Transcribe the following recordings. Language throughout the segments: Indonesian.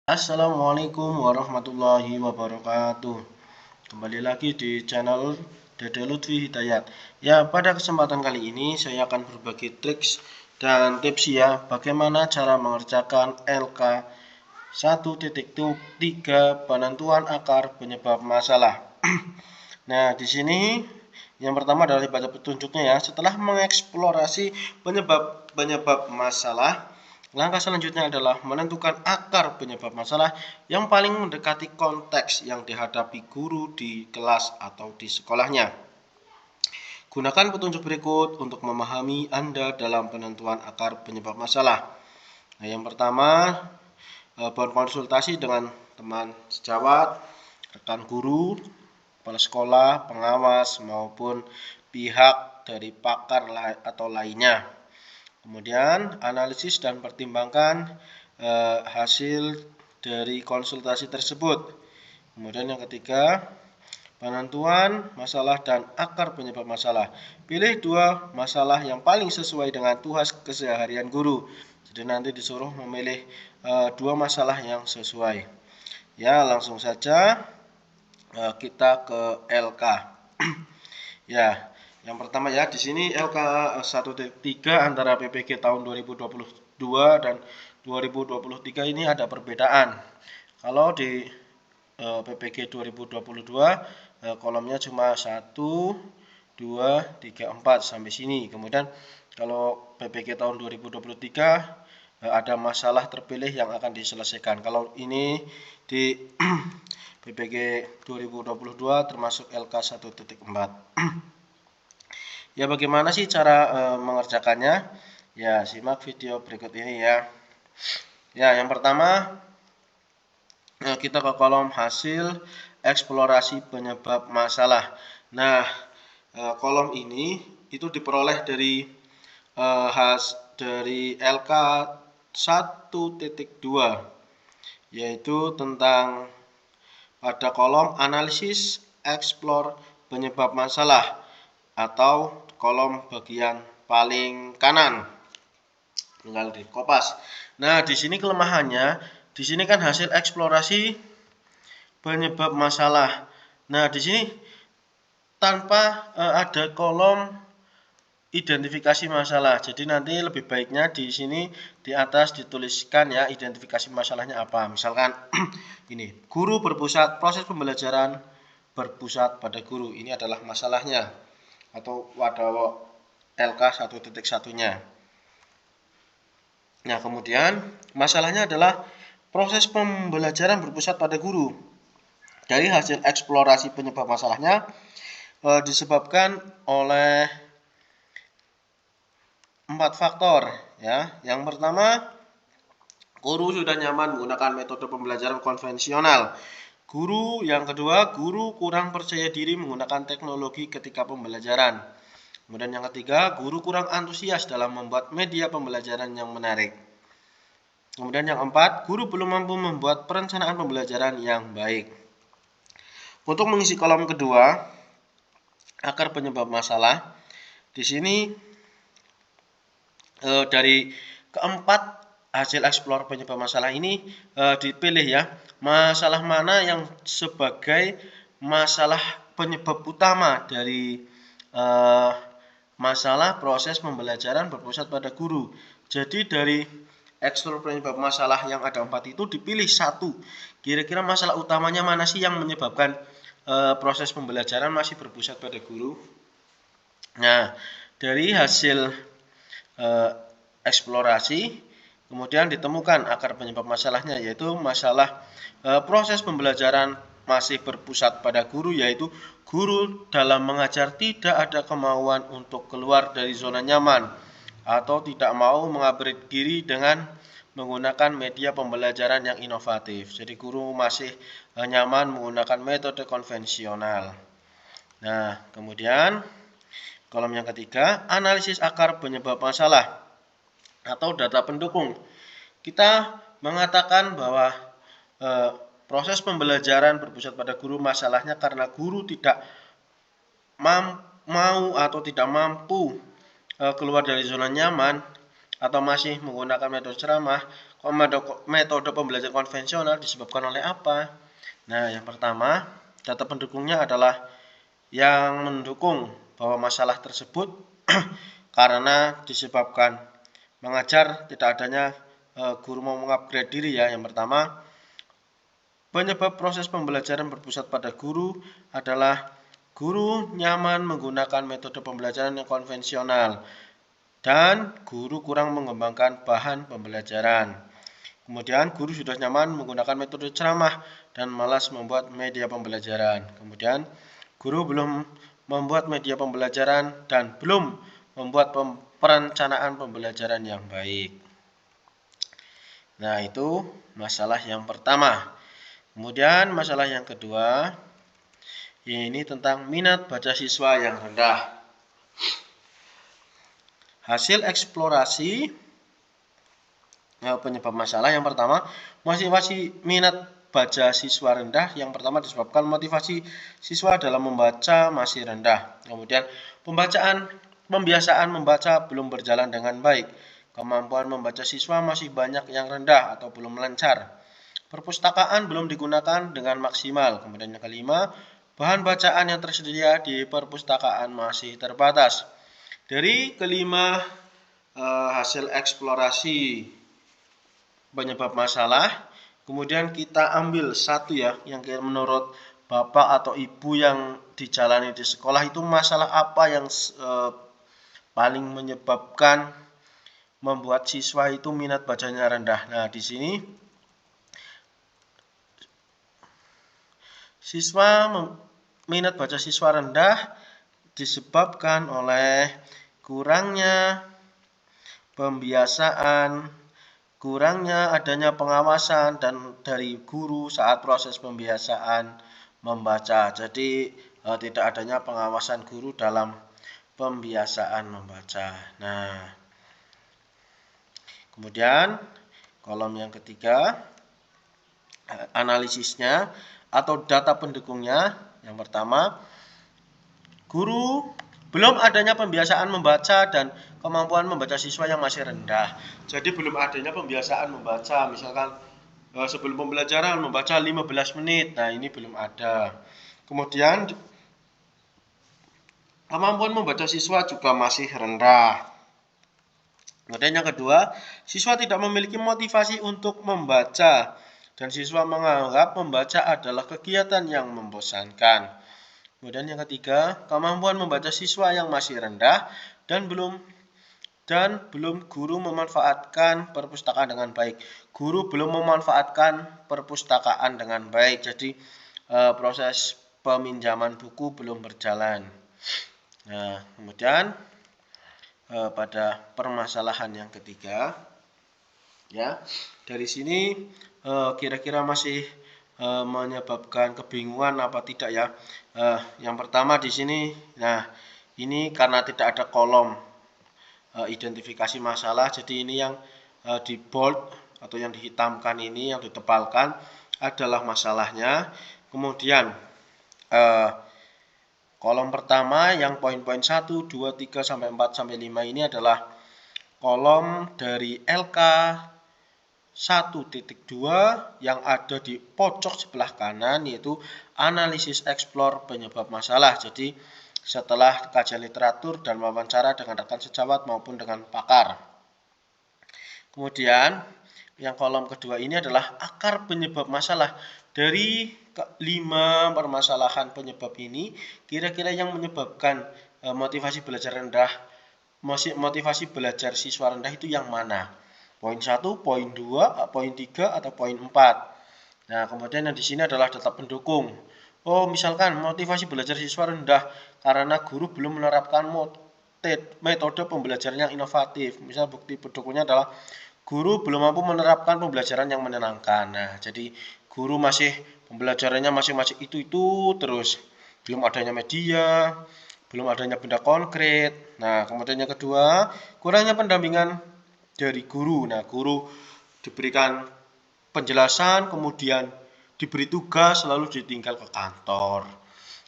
Assalamualaikum warahmatullahi wabarakatuh. Kembali lagi di channel Dede Lutfi Hidayat. Ya, pada kesempatan kali ini saya akan berbagi triks dan tips ya bagaimana cara mengerjakan LK 1.3 penentuan akar penyebab masalah. Nah, di sini yang pertama adalah dibaca petunjuknya ya. Setelah mengeksplorasi penyebab masalah, langkah selanjutnya adalah menentukan akar penyebab masalah yang paling mendekati konteks yang dihadapi guru di kelas atau di sekolahnya. Gunakan petunjuk berikut untuk memahami Anda dalam penentuan akar penyebab masalah. Nah, yang pertama, berkonsultasi dengan teman sejawat, rekan guru, kepala sekolah, pengawas, maupun pihak dari pakar atau lainnya. Kemudian analisis dan pertimbangkan hasil dari konsultasi tersebut. Kemudian yang ketiga, penentuan masalah dan akar penyebab masalah. Pilih dua masalah yang paling sesuai dengan tugas keseharian guru. Jadi nanti disuruh memilih dua masalah yang sesuai. Ya, langsung saja kita ke LK. Ya, yang pertama ya, di sini LK 1.3 antara PPG tahun 2022 dan 2023 ini ada perbedaan. Kalau di PPG 2022 kolomnya cuma 1, 2, 3, 4 sampai sini. Kemudian kalau PPG tahun 2023 ada masalah terpilih yang akan diselesaikan. Kalau ini di PPG 2022 termasuk LK 1.4. Ya, bagaimana sih cara mengerjakannya? Ya, simak video berikut ini ya. Ya, yang pertama kita ke kolom hasil eksplorasi penyebab masalah. Nah, kolom ini itu diperoleh dari LK 1.2, yaitu tentang pada kolom analisis explore penyebab masalah atau kolom bagian paling kanan. Tinggal dikopas. Nah, di sini kelemahannya, di sini kan hasil eksplorasi penyebab masalah. Nah, di sini tanpa ada kolom identifikasi masalah. Jadi nanti lebih baiknya di sini di atas dituliskan ya identifikasi masalahnya apa. Misalkan ini, guru berpusat, proses pembelajaran berpusat pada guru. Ini adalah masalahnya atau pada LK 1.1-nya. Nah, kemudian masalahnya adalah proses pembelajaran berpusat pada guru. Dari hasil eksplorasi penyebab masalahnya disebabkan oleh 4 faktor ya. Yang pertama, guru sudah nyaman menggunakan metode pembelajaran konvensional. Yang kedua, guru kurang percaya diri menggunakan teknologi ketika pembelajaran. Kemudian yang ketiga, guru kurang antusias dalam membuat media pembelajaran yang menarik. Kemudian yang keempat, guru belum mampu membuat perencanaan pembelajaran yang baik. Untuk mengisi kolom kedua, akar penyebab masalah, di sini dari keempat hasil eksplor penyebab masalah ini dipilih ya, masalah mana yang sebagai masalah penyebab utama dari masalah proses pembelajaran berpusat pada guru. Jadi dari eksplor penyebab masalah yang ada 4 itu dipilih satu. Kira-kira masalah utamanya mana sih yang menyebabkan proses pembelajaran masih berpusat pada guru? Nah, dari hasil eksplorasi kemudian ditemukan akar penyebab masalahnya, yaitu masalah proses pembelajaran masih berpusat pada guru, yaitu guru dalam mengajar tidak ada kemauan untuk keluar dari zona nyaman atau tidak mau mengupgrade diri dengan menggunakan media pembelajaran yang inovatif. Jadi guru masih nyaman menggunakan metode konvensional. Nah, kemudian kolom yang ketiga, analisis akar penyebab masalah atau data pendukung. Kita mengatakan bahwa proses pembelajaran berpusat pada guru masalahnya karena guru tidak mau atau tidak mampu keluar dari zona nyaman atau masih menggunakan metode ceramah. metode pembelajaran konvensional disebabkan oleh apa? Nah, yang pertama, data pendukungnya adalah yang mendukung bahwa masalah tersebut karena disebabkan mengajar tidak adanya guru mau mengupgrade diri ya. Yang pertama, penyebab proses pembelajaran berpusat pada guru adalah guru nyaman menggunakan metode pembelajaran yang konvensional dan guru kurang mengembangkan bahan pembelajaran. Kemudian guru sudah nyaman menggunakan metode ceramah dan malas membuat media pembelajaran. Kemudian guru belum membuat media pembelajaran dan belum membuat perencanaan pembelajaran yang baik. Nah, itu masalah yang pertama. Kemudian masalah yang kedua, ini tentang minat baca siswa yang rendah. Hasil eksplorasi penyebab masalah yang pertama, motivasi minat baca siswa rendah. Yang pertama disebabkan motivasi siswa dalam membaca masih rendah. Kemudian pembiasaan membaca belum berjalan dengan baik. Kemampuan membaca siswa masih banyak yang rendah atau belum lancar. Perpustakaan belum digunakan dengan maksimal. Kemudian yang kelima, bahan bacaan yang tersedia di perpustakaan masih terbatas. Dari kelima hasil eksplorasi penyebab masalah, kemudian kita ambil satu ya, yang menurut bapak atau ibu yang dijalani di sekolah itu masalah apa yang paling menyebabkan membuat siswa itu minat bacanya rendah. Nah, di sini minat baca siswa rendah disebabkan oleh kurangnya pembiasaan, kurangnya adanya pengawasan dan dari guru saat proses pembiasaan membaca. Jadi tidak adanya pengawasan guru dalam pembiasaan membaca. Nah, kemudian kolom yang ketiga, analisisnya atau data pendukungnya. Yang pertama, guru belum adanya pembiasaan membaca dan kemampuan membaca siswa yang masih rendah. Jadi belum adanya pembiasaan membaca, misalkan sebelum pembelajaran membaca 15 menit. Nah, ini belum ada. Kemudian kemampuan membaca siswa juga masih rendah. Kemudian yang kedua, siswa tidak memiliki motivasi untuk membaca dan siswa menganggap membaca adalah kegiatan yang membosankan. Kemudian yang ketiga, kemampuan membaca siswa yang masih rendah dan belum guru memanfaatkan perpustakaan dengan baik. Guru belum memanfaatkan perpustakaan dengan baik. Jadi proses peminjaman buku belum berjalan. Nah, kemudian pada permasalahan yang ketiga, ya, dari sini kira-kira masih menyebabkan kebingungan apa tidak ya? Yang pertama di sini, nah ini karena tidak ada kolom identifikasi masalah, jadi ini yang di bold atau yang dihitamkan ini, yang ditebalkan adalah masalahnya. Kemudian kolom pertama yang poin-poin 1, 2, 3, sampai 4, sampai 5 ini adalah kolom dari LK 1.2 yang ada di pojok sebelah kanan, yaitu analisis eksplor penyebab masalah. Jadi setelah kajian literatur dan wawancara dengan rekan sejawat maupun dengan pakar. Kemudian yang kolom kedua ini adalah akar penyebab masalah. Dari 5 permasalahan penyebab ini, kira-kira yang menyebabkan motivasi belajar rendah, motivasi belajar siswa rendah itu yang mana? Poin 1, poin 2, poin 3, atau poin 4. Nah, kemudian yang di sini adalah data pendukung. Oh, misalkan motivasi belajar siswa rendah karena guru belum menerapkan metode pembelajaran yang inovatif. Misal bukti pendukungnya adalah guru belum mampu menerapkan pembelajaran yang menyenangkan. Nah, jadi guru pembelajarannya masih itu terus. Belum adanya media, belum adanya benda konkret. Nah, kemudian yang kedua, kurangnya pendampingan dari guru. Nah, guru diberikan penjelasan, kemudian diberi tugas, lalu ditinggal ke kantor.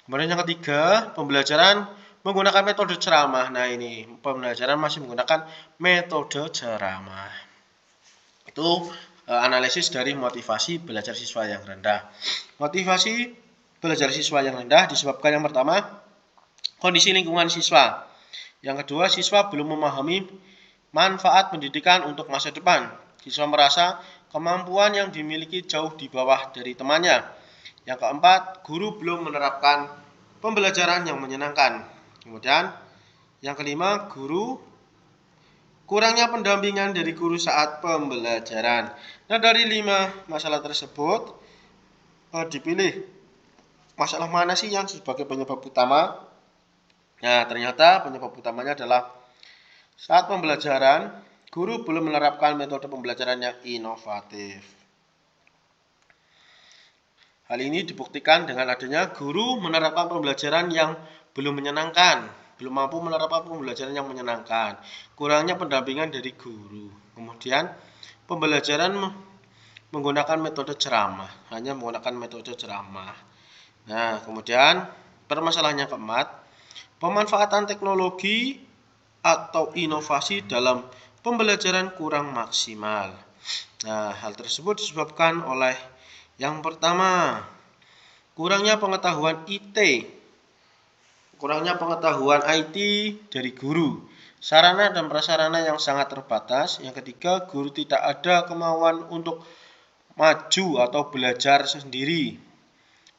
Kemudian yang ketiga, pembelajaran menggunakan metode ceramah. Nah, ini pembelajaran masih menggunakan metode ceramah. Itu analisis dari motivasi belajar siswa yang rendah. Motivasi belajar siswa yang rendah disebabkan yang pertama, kondisi lingkungan siswa. Yang kedua, siswa belum memahami manfaat pendidikan untuk masa depan. Siswa merasa kemampuan yang dimiliki jauh di bawah dari temannya. Yang keempat, guru belum menerapkan pembelajaran yang menyenangkan. Kemudian, yang kelima, kurangnya pendampingan dari guru saat pembelajaran. Nah, dari 5 masalah tersebut dipilih masalah mana sih yang sebagai penyebab utama. Nah, ternyata penyebab utamanya adalah saat pembelajaran, guru belum menerapkan metode pembelajaran yang inovatif. Hal ini dibuktikan dengan adanya guru menerapkan pembelajaran yang belum menyenangkan, belum mampu menerapkan pembelajaran yang menyenangkan, kurangnya pendampingan dari guru. Kemudian pembelajaran menggunakan metode ceramah, hanya menggunakan metode ceramah. Nah, kemudian permasalahan yang keempat, pemanfaatan teknologi atau inovasi dalam pembelajaran kurang maksimal. Nah, hal tersebut disebabkan oleh yang pertama, kurangnya pengetahuan IT dari guru, sarana dan prasarana yang sangat terbatas. Yang ketiga, guru tidak ada kemauan untuk maju atau belajar sendiri.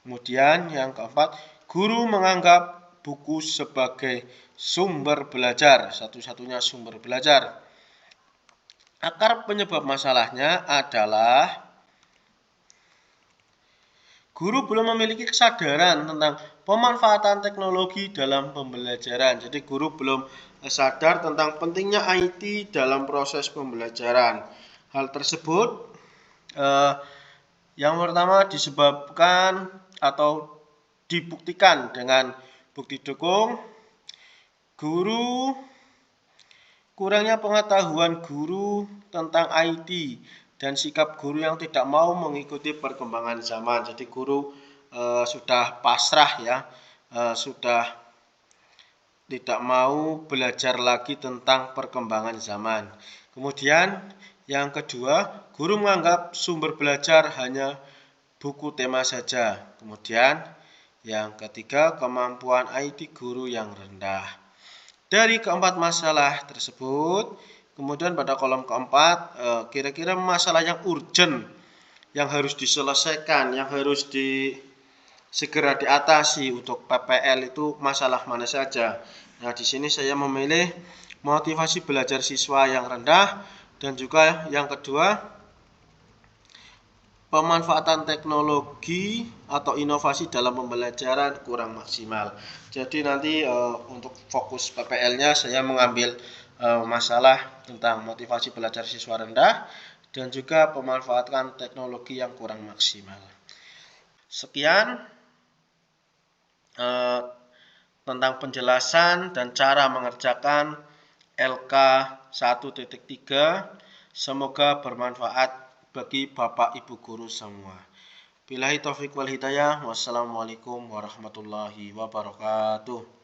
Kemudian yang keempat, guru menganggap buku sebagai sumber belajar, satu-satunya sumber belajar. Akar penyebab masalahnya adalah guru belum memiliki kesadaran tentang pemanfaatan teknologi dalam pembelajaran. Jadi guru belum sadar tentang pentingnya IT dalam proses pembelajaran. Hal tersebut yang pertama disebabkan atau dibuktikan dengan bukti dukung kurangnya pengetahuan guru tentang IT dan sikap guru yang tidak mau mengikuti perkembangan zaman. Jadi guru sudah pasrah ya, sudah tidak mau belajar lagi tentang perkembangan zaman. Kemudian yang kedua, guru menganggap sumber belajar hanya buku tema saja. Kemudian yang ketiga, kemampuan IT guru yang rendah. Dari keempat masalah tersebut, kemudian pada kolom keempat, kira-kira masalah yang urgent, yang harus diselesaikan, yang harus segera diatasi untuk PPL itu masalah mana saja. Nah, di sini saya memilih motivasi belajar siswa yang rendah dan juga yang kedua, pemanfaatan teknologi atau inovasi dalam pembelajaran kurang maksimal. Jadi nanti untuk fokus PPL-nya saya mengambil masalah tentang motivasi belajar siswa rendah dan juga pemanfaatan teknologi yang kurang maksimal. Sekian tentang penjelasan dan cara mengerjakan LK 1.3. Semoga bermanfaat bagi Bapak Ibu guru semua. Billahi taufiq wal hidayah. Wassalamualaikum warahmatullahi wabarakatuh.